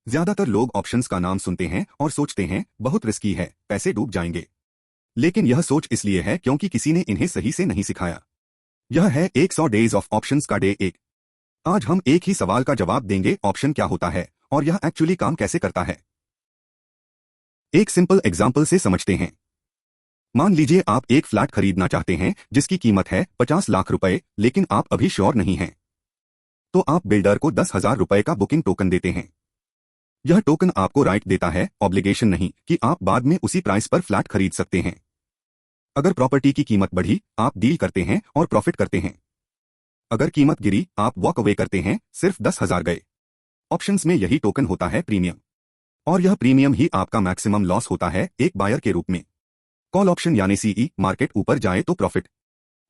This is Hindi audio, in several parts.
ज्यादातर लोग ऑप्शंस का नाम सुनते हैं और सोचते हैं बहुत रिस्की है, पैसे डूब जाएंगे। लेकिन यह सोच इसलिए है क्योंकि किसी ने इन्हें सही से नहीं सिखाया। यह है 100 डेज ऑफ ऑप्शंस का डे 1। आज हम एक ही सवाल का जवाब देंगे, ऑप्शन क्या होता है और यह एक्चुअली काम कैसे करता है। एक सिंपल एग्जाम्पल से समझते हैं। मान लीजिए आप एक फ्लैट खरीदना चाहते हैं जिसकी कीमत है 50 लाख रुपए, लेकिन आप अभी श्योर नहीं हैं। तो आप बिल्डर को 10,000 रुपए का बुकिंग टोकन देते हैं। यह टोकन आपको राइट देता है, ऑब्लिगेशन नहीं, कि आप बाद में उसी प्राइस पर फ्लैट खरीद सकते हैं। अगर प्रॉपर्टी की कीमत बढ़ी, आप डील करते हैं और प्रॉफिट करते हैं। अगर कीमत गिरी, आप वॉक अवे करते हैं, सिर्फ 10,000 गए। ऑप्शंस में यही टोकन होता है प्रीमियम, और यह प्रीमियम ही आपका मैक्सिमम लॉस होता है एक बायर के रूप में। कॉल ऑप्शन यानी सीई, मार्केट ऊपर जाए तो प्रॉफिट।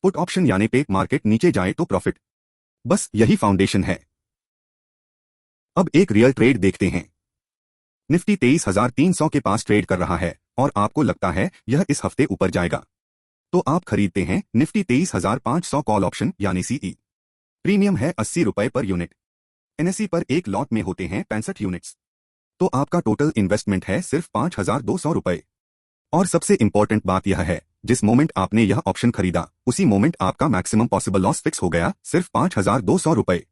पुट ऑप्शन यानी पे, मार्केट नीचे जाए तो प्रॉफिट। बस यही फाउंडेशन है। अब एक रियल ट्रेड देखते हैं। निफ्टी 23,300 के पास ट्रेड कर रहा है और आपको लगता है यह इस हफ्ते ऊपर जाएगा, तो आप खरीदते हैं निफ्टी 23,500 कॉल ऑप्शन यानी सीई। प्रीमियम है 80 रुपए पर यूनिट। एनएसई पर एक लॉट में होते हैं 65 यूनिट्स। तो आपका टोटल इन्वेस्टमेंट है सिर्फ 5,200 रुपए। और सबसे इंपॉर्टेंट बात यह है, जिस मोमेंट आपने यह ऑप्शन खरीदा उसी मोमेंट आपका मैक्सिमम पॉसिबल लॉस फिक्स हो गया, सिर्फ 5,200 रुपए।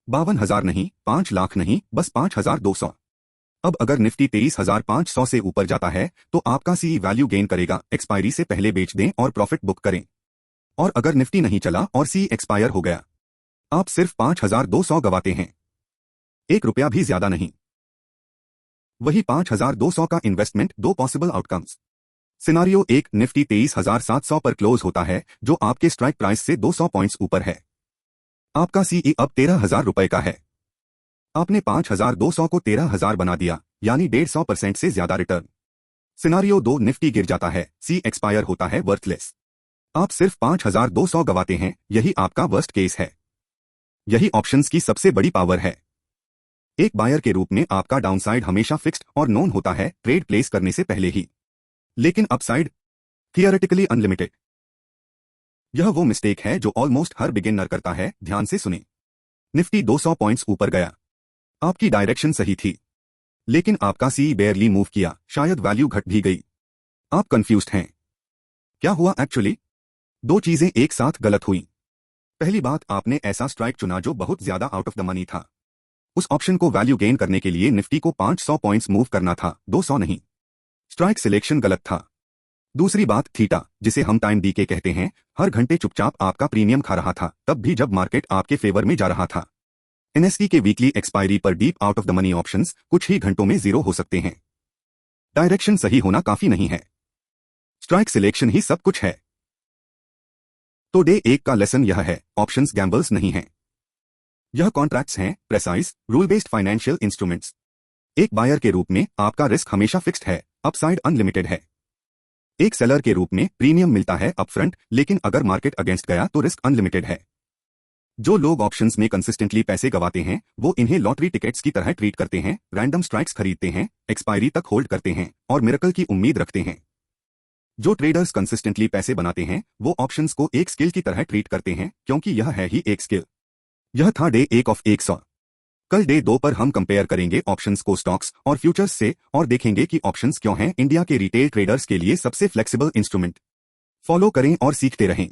52,000 नहीं, 5 लाख नहीं, बस 5,200। अब अगर निफ्टी 23,500 से ऊपर जाता है तो आपका सीई वैल्यू गेन करेगा, एक्सपायरी से पहले बेच दें और प्रॉफिट बुक करें। और अगर निफ्टी नहीं चला और सीई एक्सपायर हो गया, आप सिर्फ 5,200 गवाते हैं, 1 रुपया भी ज्यादा नहीं। वही 5,200 का investment, 2 possible outcomes. Scenario 1, Nifty 23,700 पर क्लोज होता है, जो आपके स्ट्राइक प्राइस से 200 पॉइंट्स ऊपर है। आपका सीई अब 13,000 रुपए का है। आपने 5,200 को 13,000 बना दिया, यानी 150% से ज्यादा रिटर्न। सिनारियो 2, निफ्टी गिर जाता है, सी एक्सपायर होता है, वर्थलेस। आप सिर्फ 5,200 गवाते हैं, यही आपका वर्स्ट केस है। यही ऑप्शंस की सबसे बड़ी पावर है। एक बायर के रूप में आपका डाउनसाइड हमेशा फिक्स्ड और नोन होता है ट्रेड प्लेस करने से पहले ही, लेकिन अपसाइड थियोरेटिकली अनलिमिटेड। यह वो मिस्टेक है जो ऑलमोस्ट हर बिगिनर करता है। ध्यान से सुने। निफ्टी 200 पॉइंट्स ऊपर गया, आपकी डायरेक्शन सही थी, लेकिन आपका सी बेयरली मूव किया, शायद वैल्यू घट भी गई। आप कंफ्यूज्ड हैं। क्या हुआ एक्चुअली? 2 चीजें एक साथ गलत हुई। पहली बात, आपने ऐसा स्ट्राइक चुना जो बहुत ज्यादा आउट ऑफ द मनी था। उस ऑप्शन को वैल्यू गेन करने के लिए निफ्टी को 500 पॉइंट्स मूव करना था, 200 नहीं। स्ट्राइक सिलेक्शन गलत था। दूसरी बात, थीटा, जिसे हम टाइम डीके कहते हैं, हर घंटे चुपचाप आपका प्रीमियम खा रहा था, तब भी जब मार्केट आपके फेवर में जा रहा था। एनएसई के वीकली एक्सपायरी पर deep out of the money options कुछ ही घंटों में जीरो हो सकते हैं। डायरेक्शन सही होना काफी नहीं है, स्ट्राइक सिलेक्शन ही सब कुछ है। तो डे 1 का लेसन यह है, ऑप्शंस गैम्बल्स नहीं हैं। यह कॉन्ट्रैक्ट्स हैं, precise rule based financial instruments. एक बायर के रूप में आपका रिस्क हमेशा फिक्स्ड है, अपसाइड अनलिमिटेड है। एक सेलर के रूप में प्रीमियम मिलता है अपफ्रंट, लेकिन अगर मार्केट अगेंस्ट गया तो रिस्क अनलिमिटेड है। जो लोग ऑप्शंस में कंसिस्टेंटली पैसे गवाते हैं, वो इन्हें लॉटरी टिकट्स की तरह ट्रीट करते हैं, रैंडम स्ट्राइक्स खरीदते हैं, एक्सपायरी तक होल्ड करते हैं और मिरेकल की उम्मीद रखते हैं। जो ट्रेडर्स कंसिस्टेंटली पैसे बनाते हैं, वो ऑप्शंस को एक स्किल की तरह ट्रीट करते हैं, क्योंकि यह है ही एक स्किल। यह था डे 1 ऑफ 100। कल डे 2 पर हम कंपेयर करेंगे ऑप्शंस को स्टॉक्स और फ्यूचर्स से और देखेंगे कि ऑप्शंस क्यों हैं इंडिया के रिटेल ट्रेडर्स के लिए सबसे फ्लेक्सिबल इंस्ट्रूमेंट। फॉलो करें और सीखते रहें।